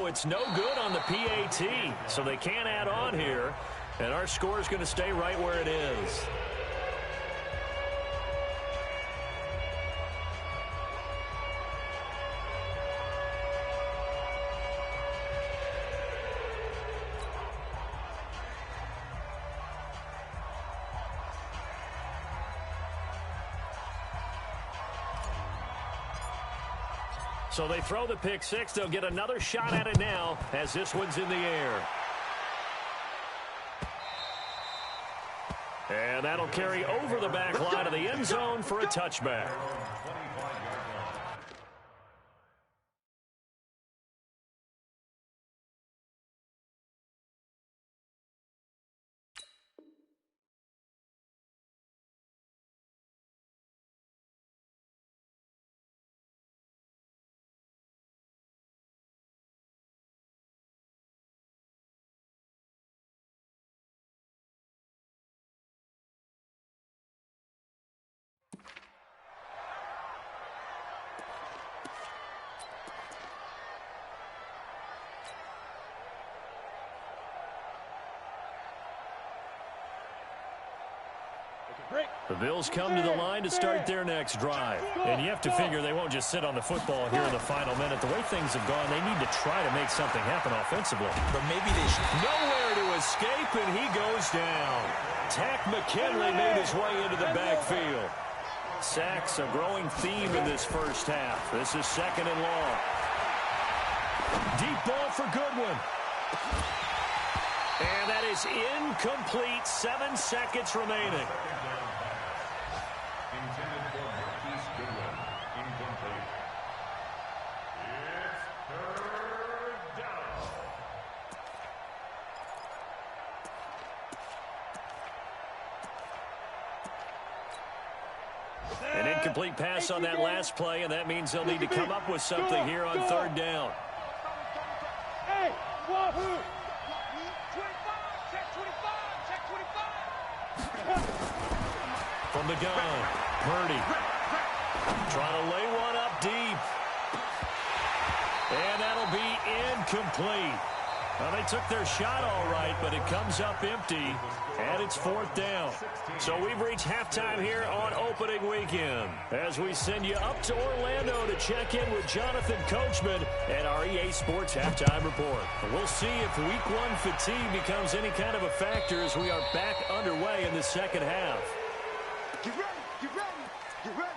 it's no good on the PAT, so they can't add on here, and our score is going to stay right where it is. So they throw the pick six. They'll get another shot at it now as this one's in the air. And that'll carry over the back line of the end zone for a touchback. The Bills come to the line to start their next drive. And you have to figure they won't just sit on the football here in the final minute. The way things have gone, they need to try to make something happen offensively. But maybe they should. Nowhere to escape, and he goes down. Tack McKinley made his way into the backfield. Sacks, a growing theme in this first half. This is second and long. Deep ball for Goodwin. And that is incomplete. 7 seconds remaining. Intended for Marquise Goodwin. Incomplete. It's third down. An incomplete pass on that last play, and that means they'll need to come up with something here on third down. Hey, Wahoo! From the gun, Purdy trying to lay one up deep. And that'll be incomplete. Well, they took their shot all right, but it comes up empty, and it's fourth down. So we've reached halftime here on opening weekend as we send you up to Orlando to check in with Jonathan Coachman and our EA Sports Halftime Report. We'll see if Week 1 fatigue becomes any kind of a factor as we are back underway in the second half. Get ready, get ready, get ready.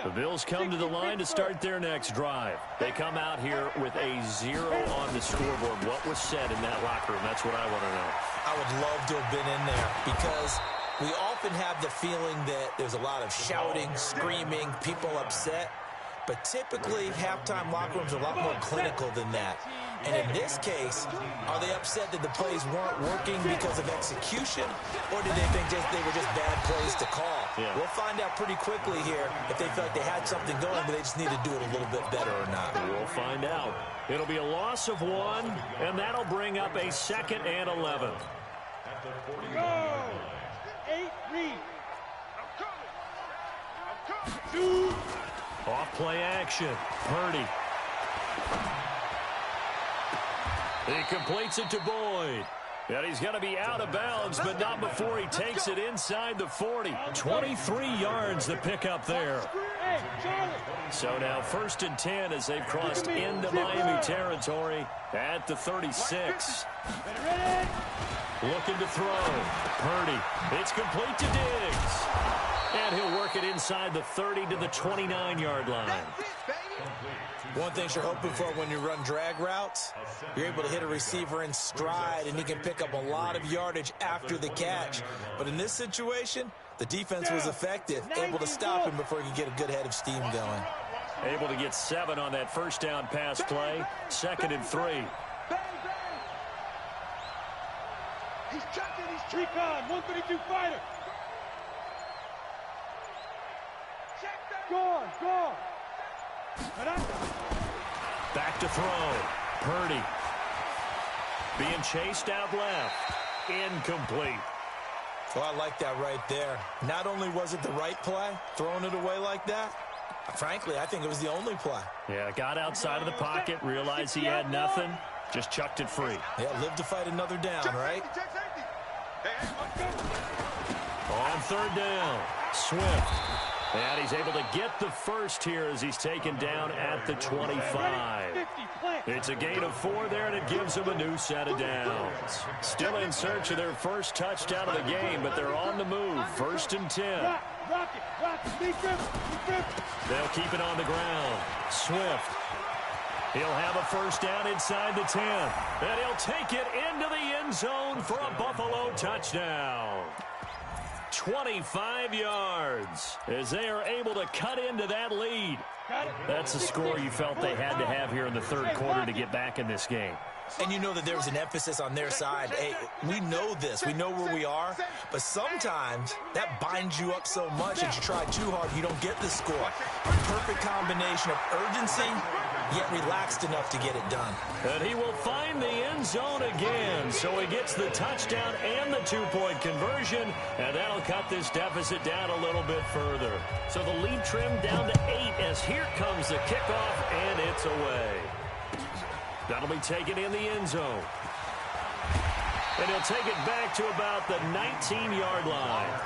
The Bills come to the line to start their next drive. They come out here with a 0 on the scoreboard. What was said in that locker room? That's what I want to know. I would love to have been in there because we often have the feeling that there's a lot of shouting, screaming, people upset. But typically, halftime locker rooms are a lot more clinical than that. And in this case, are they upset that the plays weren't working because of execution? Or did they think they were just bad plays to call? Yeah. We'll find out pretty quickly here if they felt like they had something going, but they just need to do it a little bit better or not. We'll find out. It'll be a loss of 1, and that'll bring up a 2nd and 11. Go! 8 read. I'm coming. 2. Off play action. Purdy. He completes it to Boyd. And he's going to be out of bounds, but not before he takes it inside the 40. 23 yards the pickup there. So now 1st and 10 as they've crossed into Miami territory at the 36. Looking to throw. Purdy. It's complete to Diggs. And he'll work it inside the 30 to the 29-yard line. One thing you're hoping for when you run drag routes, you're able to hit a receiver in stride, and he can pick up a lot of yardage after the catch. But in this situation, the defense was effective, able to stop him before he could get a good head of steam going. Able to get 7 on that first down pass play. 2nd and 3. He's checking, he's recon, 132 fighter. Gone, gone. Back to throw. Purdy. Being chased out left. Incomplete. Oh, I like that right there. Not only was it the right play, throwing it away like that, frankly, I think it was the only play. Yeah, got outside of the pocket, realized he had nothing, just chucked it free. Yeah, live to fight another down, right? On third down, Swift. And he's able to get the first here as he's taken down at the 25. It's a gain of 4 there, and it gives them a new set of downs. Still in search of their first touchdown of the game, but they're on the move. 1st and 10. They'll keep it on the ground. Swift. He'll have a first down inside the 10. And he'll take it into the end zone for a Buffalo touchdown. 25 yards as they are able to cut into that lead. That's the score you felt they had to have here in the third quarter to get back in this game. And you know that there was an emphasis on their side. Hey, we know this. We know where we are. But sometimes that binds you up so much that you try too hard, you don't get the score. Perfect combination of urgency, yet relaxed enough to get it done. And he will find the end zone again. So he gets the touchdown and the 2-point conversion. And that'll cut this deficit down a little bit further. So the lead trimmed down to 8 as here comes the kickoff, and it's away. That'll be taken in the end zone. And he'll take it back to about the 19-yard line.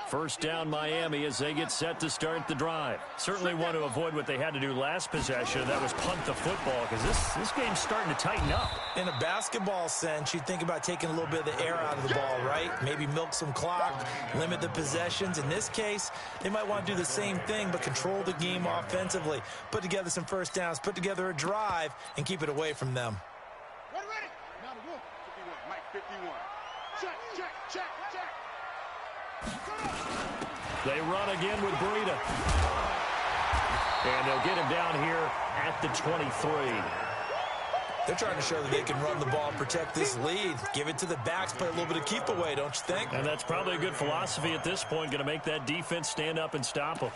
First down Miami as they get set to start the drive. Certainly want to avoid what they had to do last possession. That was punt the football because this game's starting to tighten up. In a basketball sense, you think about taking a little bit of the air out of the ball, right? Maybe milk some clock, limit the possessions. In this case, they might want to do the same thing but control the game offensively. Put together some first downs, put together a drive, and keep it away from them. Ready? Now the wolf. 51. Mike 51. Check. They run again with Breida. And they'll get him down here at the 23. They're trying to show that they can run the ball, protect this lead, give it to the backs, play a little bit of keep away, don't you think? And that's probably a good philosophy at this point, going to make that defense stand up and stop them.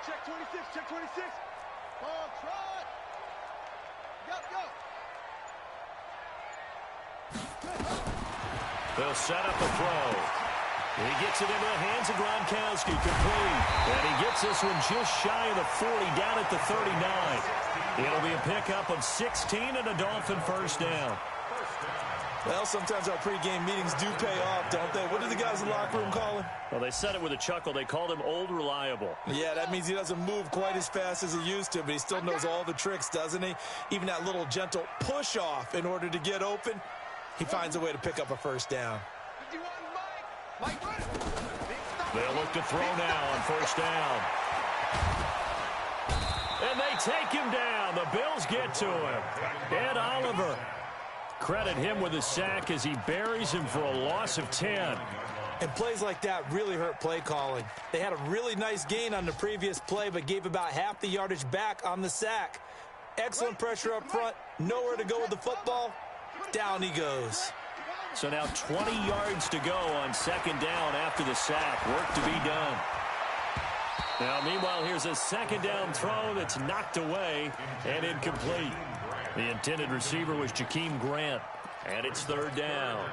Check 26. Ball trot. Go. They'll set up a throw. He gets it into the hands of Gronkowski, complete. And he gets this one just shy of the 40, down at the 39. It'll be a pickup of 16 and a Dolphin first down. Well, sometimes our pregame meetings do pay off, don't they? What did the guys in the locker room call him? Well, they said it with a chuckle. They called him Old Reliable. Yeah, that means he doesn't move quite as fast as he used to, but he still knows all the tricks, doesn't he? Even that little gentle push-off in order to get open, he finds a way to pick up a first down. They'll look to throw now on first down. And they take him down. The Bills get to him. Ed Oliver. Credit him with a sack as he buries him for a loss of 10. And plays like that really hurt play calling. They had a really nice gain on the previous play, but gave about half the yardage back on the sack. Excellent pressure up front. Nowhere to go with the football. Down he goes. So now 20 yards to go on second down after the sack. Work to be done. Now, meanwhile, here's a second down throw that's knocked away and incomplete. The intended receiver was Jakeem Grant, and it's third down.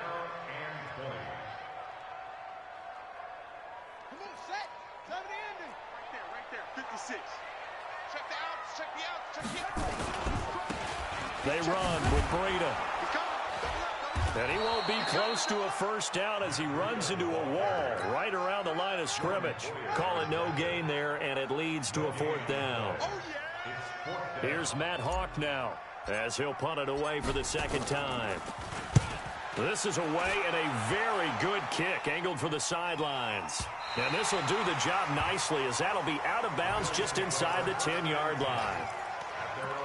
Come on, set. Time of the ending. Right there. 56. Check the out. They run with Breida. And he won't be close to a first down as he runs into a wall right around the line of scrimmage. Call it no gain there, and it leads to a fourth down. Here's Matt Hawk now as he'll punt it away for the second time. This is away and a very good kick angled for the sidelines. And this will do the job nicely as that'll be out of bounds just inside the 10-yard line.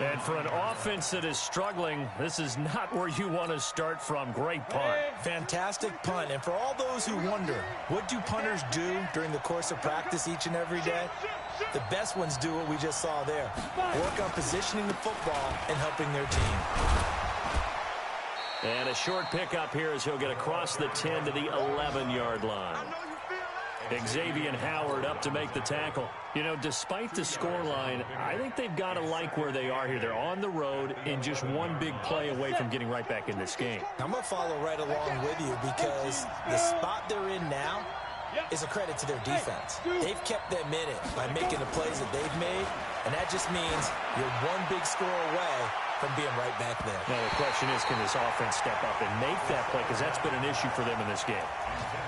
And for an offense that is struggling, this is not where you want to start from. Great punt. Fantastic punt. And for all those who wonder, what do punters do during the course of practice each and every day? The best ones do what we just saw there. Work on positioning the football and helping their team. And a short pickup here as he'll get across the 10 to the 11-yard line. Xavier Howard up to make the tackle. You know, despite the scoreline, I think they've got to like where they are here. They're on the road and just one big play away from getting right back in this game. I'm going to follow right along with you because the spot they're in now is a credit to their defense. They've kept them in it by making the plays that they've made, and that just means you're one big score away from being right back there. Now the question is, can this offense step up and make that play? Because that's been an issue for them in this game.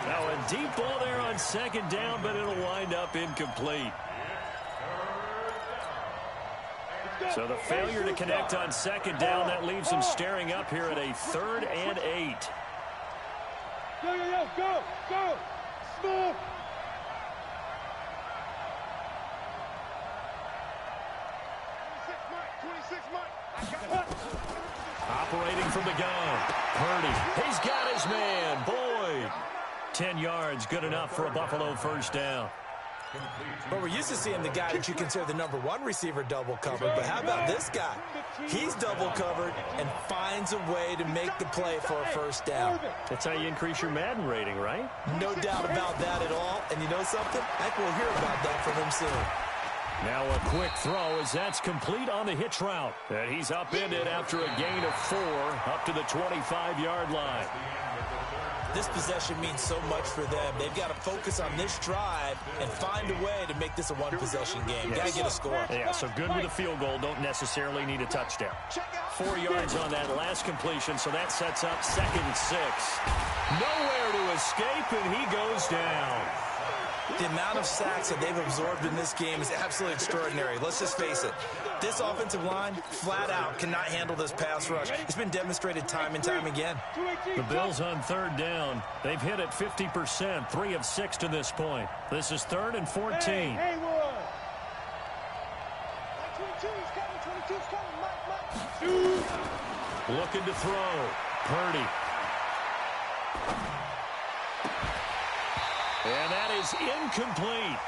Now a deep ball there on second down, but it'll wind up incomplete. So the failure to connect on second down, that leaves them staring up here at a 3rd and 8. Go. Smooth. Operating from the gun. Purdy. He's got his man. Boyd. 10 yards, good enough for a Buffalo first down. But we're used to seeing the guy that you consider the #1 receiver double covered. But how about this guy? He's double covered and finds a way to make the play for a first down. That's how you increase your Madden rating, right? No doubt about that at all. And you know something? I think we'll hear about that from him soon. Now a quick throw as that's complete on the hitch route. And he's upended after a gain of 4 up to the 25-yard line. This possession means so much for them. They've got to focus on this drive and find a way to make this a one-possession game. Yes. Got to get a score. Yeah, so good with a field goal. Don't necessarily need a touchdown. 4 yards on that last completion, so that sets up 2nd and 6. Nowhere to escape, and he goes down. The amount of sacks that they've absorbed in this game is absolutely extraordinary. Let's just face it. This offensive line, flat out, cannot handle this pass rush. It's been demonstrated time and time again. The Bills on 3rd down. They've hit it 50%, 3 of 6 to this point. This is 3rd and 14. Hey, 22's coming, Mike. Looking to throw. Purdy. And that is incomplete.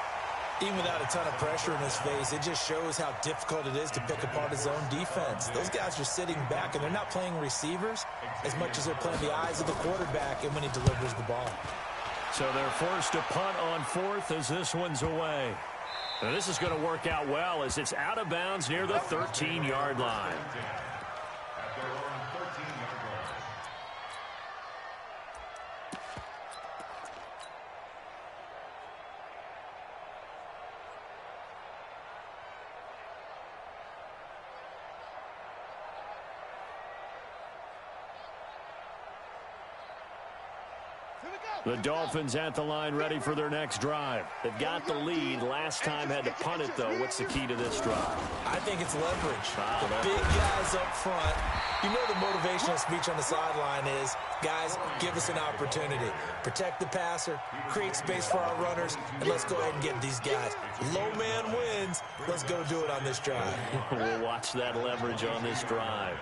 Even without a ton of pressure in his face, it just shows how difficult it is to pick apart his own defense. Those guys are sitting back, and they're not playing receivers as much as they're playing the eyes of the quarterback and when he delivers the ball. So they're forced to punt on 4th as this one's away. Now this is going to work out well as it's out of bounds near the 13-yard line. The Dolphins at the line ready for their next drive. They've got the lead. Last time had to punt it, though. What's the key to this drive? I think it's leverage. The big guys up front. You know the motivational speech on the sideline is, guys, give us an opportunity. Protect the passer, create space for our runners, and let's go ahead and get these guys. Low man wins. Let's go do it on this drive. We'll watch that leverage on this drive.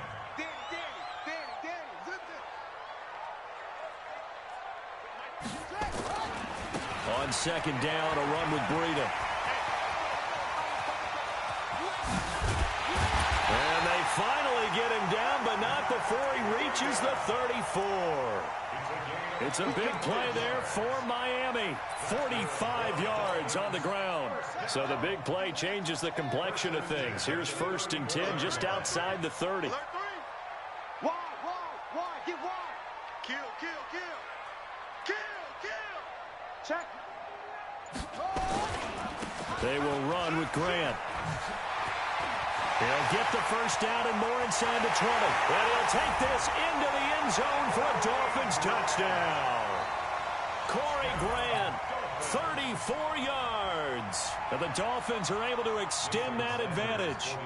On 2nd down, a run with Breida. And they finally get him down, but not before he reaches the 34. It's a big play there for Miami. 45 yards on the ground. So the big play changes the complexion of things. Here's 1st and 10 just outside the 30. Wide, get wide. Kill. Check. They will run with Grant. He'll get the first down and more inside the 20. And he'll take this into the end zone for a Dolphins touchdown. Corey Grant, 34 yards. And the Dolphins are able to extend that advantage.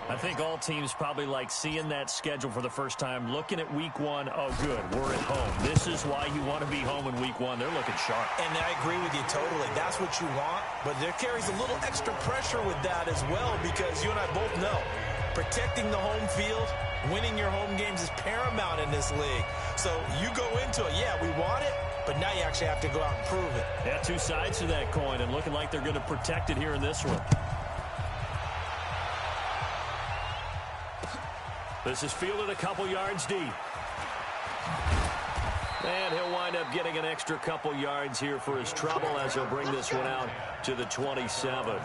I think all teams probably like seeing that schedule for the first time, looking at week 1. Oh, good, we're at home. This is why you want to be home in week 1. They're looking sharp. And I agree with you totally. That's what you want. But there carries a little extra pressure with that as well because you and I both know Protecting the home field, winning your home games is paramount in this league. So you go into it, yeah, we want it, but now you actually have to go out and prove it. Yeah, two sides to that coin, and looking like they're going to protect it here in this one. This is fielded a couple yards deep. And he'll wind up getting an extra couple yards here for his trouble as he'll bring this one out to the 27.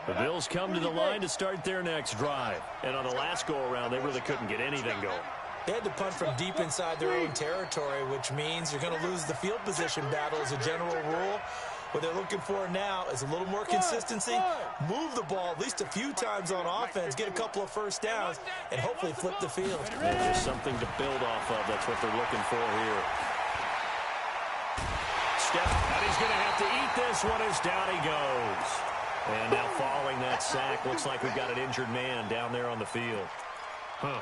The Bills come to the line to start their next drive. And on the last go-around, they really couldn't get anything going. They had to punt from deep inside their own territory, which means you're going to lose the field position battle as a general rule. What they're looking for now is a little more consistency, move the ball at least a few times on offense, get a couple of first downs, and hopefully flip the field. Yeah, just something to build off of. That's what they're looking for here. Step, and he's going to have to eat this one as down he goes. And now following that sack, looks like we've got an injured man down there on the field.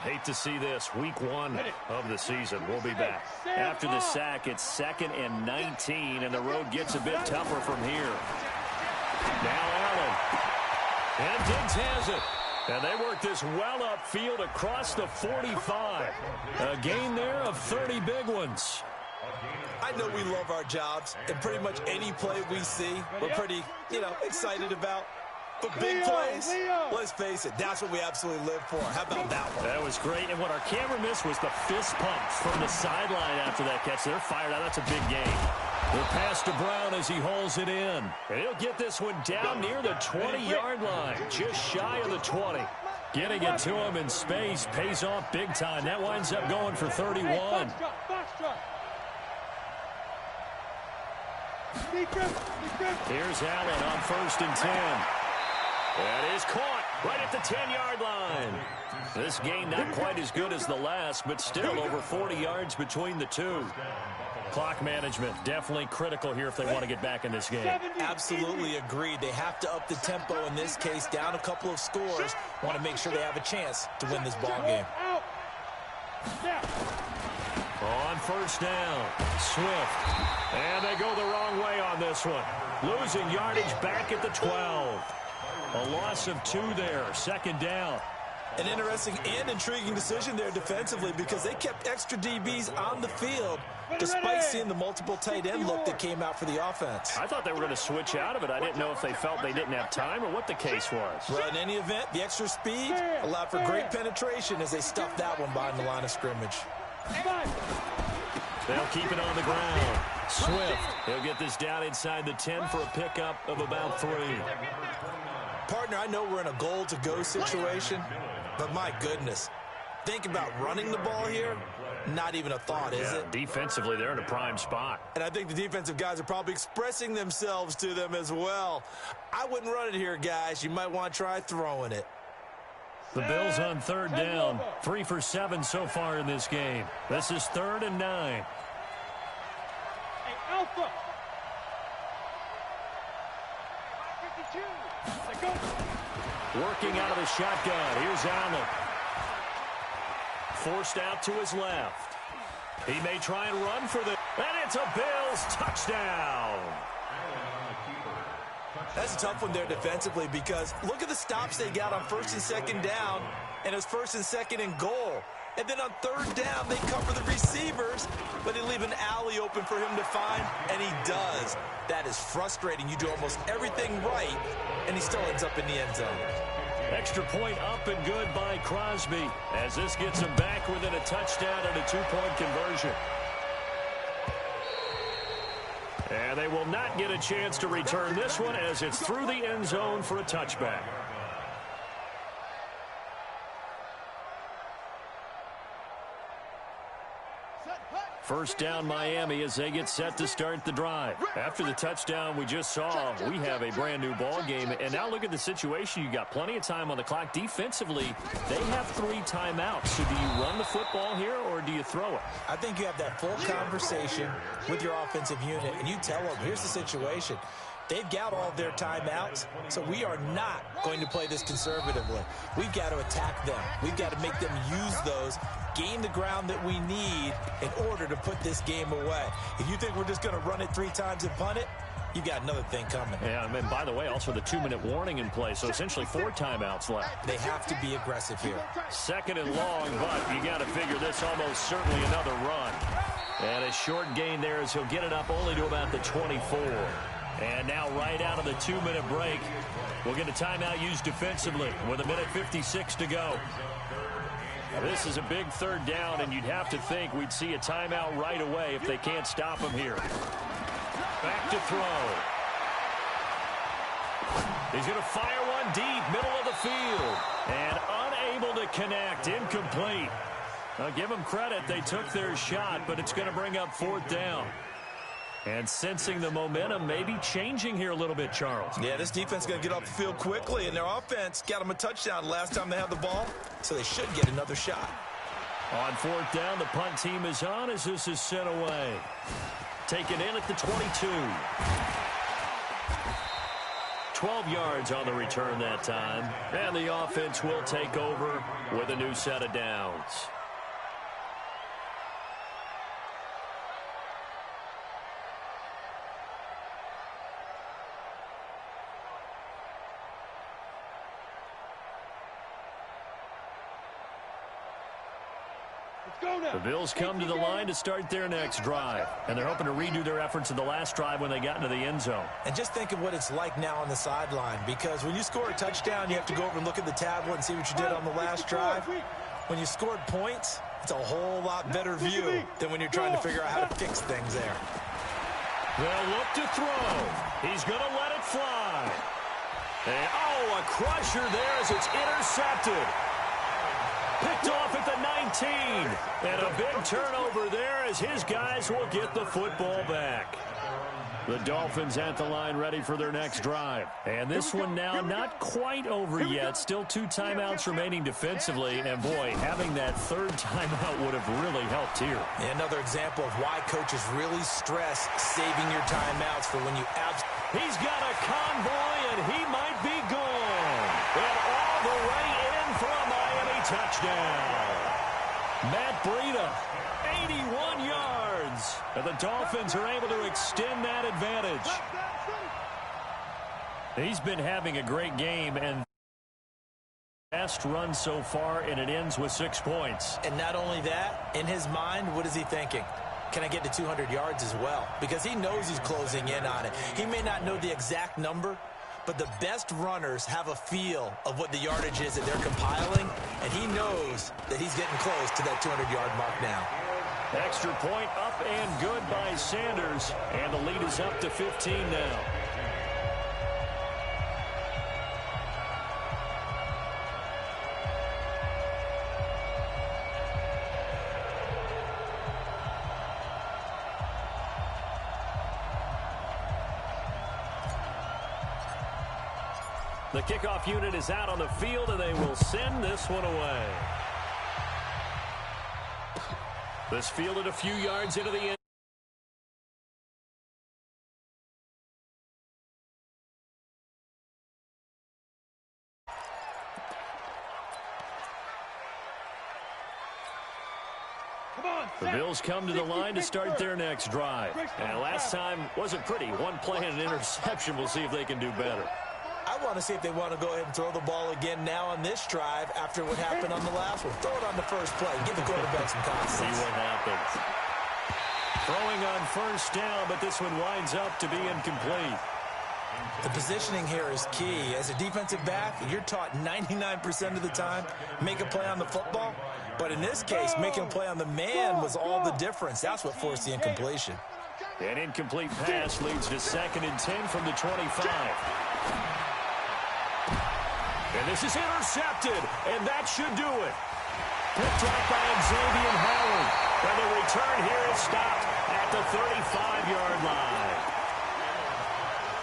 Hate to see this. Week 1 of the season. We'll be back. After the sack, it's 2nd and 19, and the road gets a bit tougher from here. Now Allen. And Diggs has it. And they work this well upfield across the 45. A gain there of 30 big ones. I know we love our jobs, and pretty much any play we see, we're pretty, excited about. But big plays, let's face it, that's what we absolutely live for. How about that one? That was great, and what our camera missed was the fist pump from the sideline after that catch. They're fired out. That's a big game. The pass to Brown as he holds it in. And he'll get this one down near the 20-yard line, just shy of the 20. Getting it to him in space pays off big time. That winds up going for 31. Here's Allen on 1st and 10. That is caught right at the 10-yard line. This game not quite as good as the last, but still over 40 yards between the two. Clock management definitely critical here if they want to get back in this game. Absolutely agreed. They have to up the tempo in this case, down a couple of scores. Want to make sure they have a chance to win this ball game. On 1st down, Swift. And they go the wrong way on this one. Losing yardage back at the 12. A loss of 2 there, 2nd down. An interesting and intriguing decision there defensively because they kept extra DBs on the field despite seeing the multiple tight end look that came out for the offense. I thought they were going to switch out of it. I didn't know if they felt they didn't have time or what the case was. Well, in any event, the extra speed allowed for great penetration as they stuffed that one behind the line of scrimmage. They'll keep it on the ground. Swift, he'll get this down inside the 10 for a pickup of about 3. Partner, I know we're in a goal-to-go situation, but my goodness, think about running the ball here. Not even a thought, is it? Defensively, they're in a prime spot. And I think the defensive guys are probably expressing themselves to them as well. I wouldn't run it here, guys. You might want to try throwing it. The Bills on 3rd down. 3 for 7 so far in this game. This is 3rd and 9. Hey, Alpha. 52. Let's go. Working out of the shotgun. Here's Allen. Forced out to his left. He may try and run for the... And it's a Bills touchdown. That's a tough one there defensively because look at the stops they got on 1st and 2nd down, and it was 1st and 2nd and goal. And then on 3rd down, they cover the receivers, but they leave an alley open for him to find, and he does. That is frustrating. You do almost everything right, and he still ends up in the end zone. Extra point up and good by Crosby as this gets him back within a touchdown and a 2-point conversion. And they will not get a chance to return this one as it's through the end zone for a touchback. First down Miami as they get set to start the drive. After the touchdown we just saw, we have a brand new ball game. And now look at the situation. You got plenty of time on the clock. Defensively, they have 3 timeouts. So do you run the football here or do you throw it? I think you have that full conversation with your offensive unit and you tell them, here's the situation. They've got all of their timeouts, so we are not going to play this conservatively. We've got to attack them. We've got to make them use those, gain the ground that we need in order to put this game away. If you think we're just going to run it 3 times and punt it, you've got another thing coming. Yeah, and by the way, also the 2-minute warning in play, so essentially 4 timeouts left. They have to be aggressive here. 2nd and long, but you got to figure this almost certainly another run. And a short gain there as he'll get it up only to about the 24. And now right out of the 2-minute break, we'll get a timeout used defensively with 1:56 to go. This is a big 3rd down, and you'd have to think we'd see a timeout right away if they can't stop him here. Back to throw. He's going to fire one deep, middle of the field. And unable to connect, incomplete. Now, give them credit, they took their shot, but it's going to bring up 4th down. And sensing the momentum maybe changing here a little bit, Charles. Yeah, this defense is going to get off the field quickly, and their offense got them a touchdown last time they had the ball, so they should get another shot. On 4th down, the punt team is on as this is sent away. Taken in at the 22. 12 yards on the return that time. And the offense will take over with a new set of downs. The Bills come to the line to start their next drive, and they're hoping to redo their efforts in the last drive when they got into the end zone. And just think of what it's like now on the sideline, because when you score a touchdown, you have to go over and look at the tablet and see what you did on the last drive. When you scored points, it's a whole lot better view than when you're trying to figure out how to fix things there. They'll look to throw. He's going to let it fly. And, oh, a crusher there as it's intercepted. Picked off at the 19. And a big turnover there as his guys will get the football back. The Dolphins at the line ready for their next drive. And this one now not quite over yet. Still 2 timeouts remaining defensively. And, boy, having that 3rd timeout would have really helped here. Yeah, another example of why coaches really stress saving your timeouts for when you He's got a convoy, and he might be gone. And all the way in for a Miami touchdown. Matt Breida, 81 yards. And the Dolphins are able to extend that advantage. He's been having a great game, and best run so far, and it ends with 6 points. And not only that, in his mind, what is he thinking? Can I get to 200 yards as well? Because he knows he's closing in on it. He may not know the exact number, but the best runners have a feel of what the yardage is that they're compiling, and he knows that he's getting close to that 200-yard mark now. Extra point up and good by Sanders, and the lead is up to 15 now. The kickoff unit is out on the field, and they will send this one away. This fielded a few yards into the end. The Bills come to the line to start their next drive. And last time wasn't pretty. One play and an interception. We'll see if they can do better. I want to see if they want to go ahead and throw the ball again now on this drive after what happened on the last one. Throw it on the first play. Give the quarterback some confidence. See what happens. Throwing on 1st down, but this one winds up to be incomplete. The positioning here is key. As a defensive back, you're taught 99% of the time, make a play on the football. But in this case, making a play on the man was all the difference. That's what forced the incompletion. An incomplete pass leads to 2nd and 10 from the 25. And this is intercepted, and that should do it. Picked up by Xavier Howard. And the return here is stopped at the 35-yard line.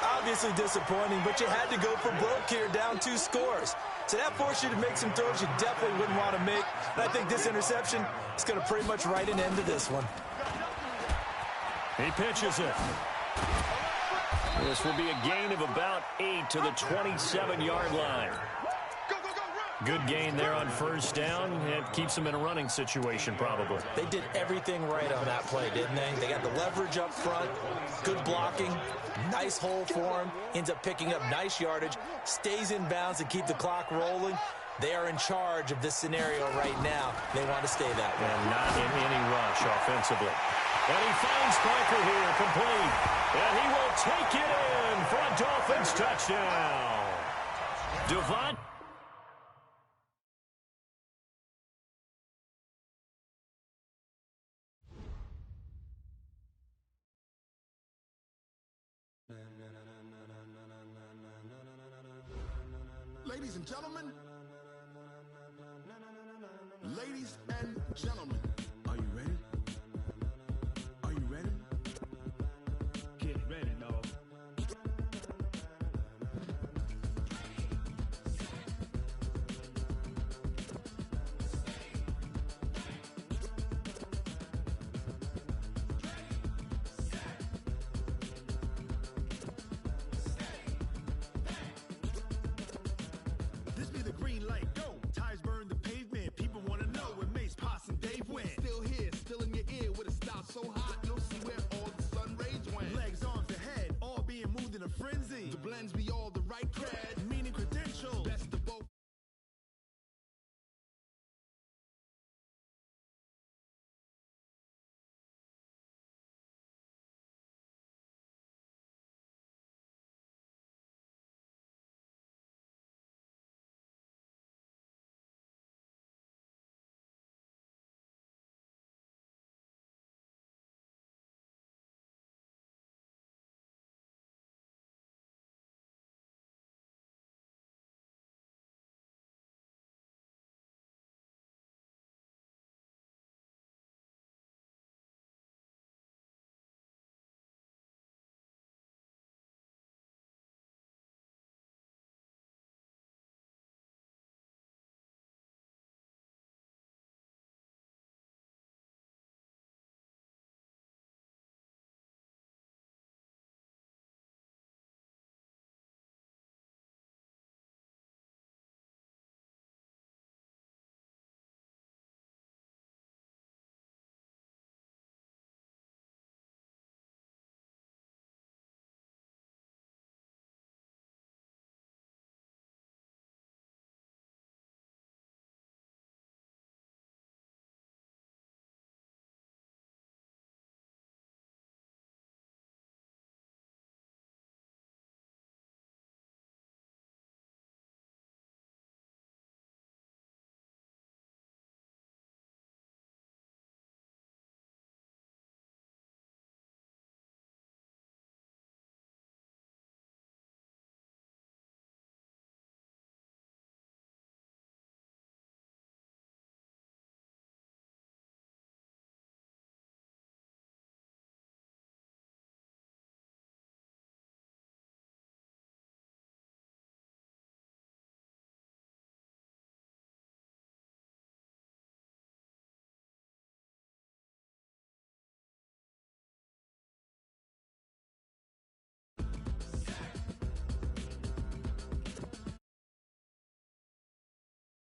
Obviously disappointing, but you had to go for broke here, down 2 scores. So that forced you to make some throws you definitely wouldn't want to make. And I think this interception is going to pretty much write an end to this one. He pitches it. This will be a gain of about 8 to the 27-yard line. Good gain there on first down. It keeps them in a running situation, probably. They did everything right on that play, didn't they? They got the leverage up front, good blocking, nice hole for him, ends up picking up nice yardage, stays in bounds to keep the clock rolling. They are in charge of this scenario right now. They want to stay that way. And not in any rush offensively. And he finds Parker here, complete. And he will take it in for a Dolphins touchdown. Devon. Ladies and gentlemen. Ladies and gentlemen.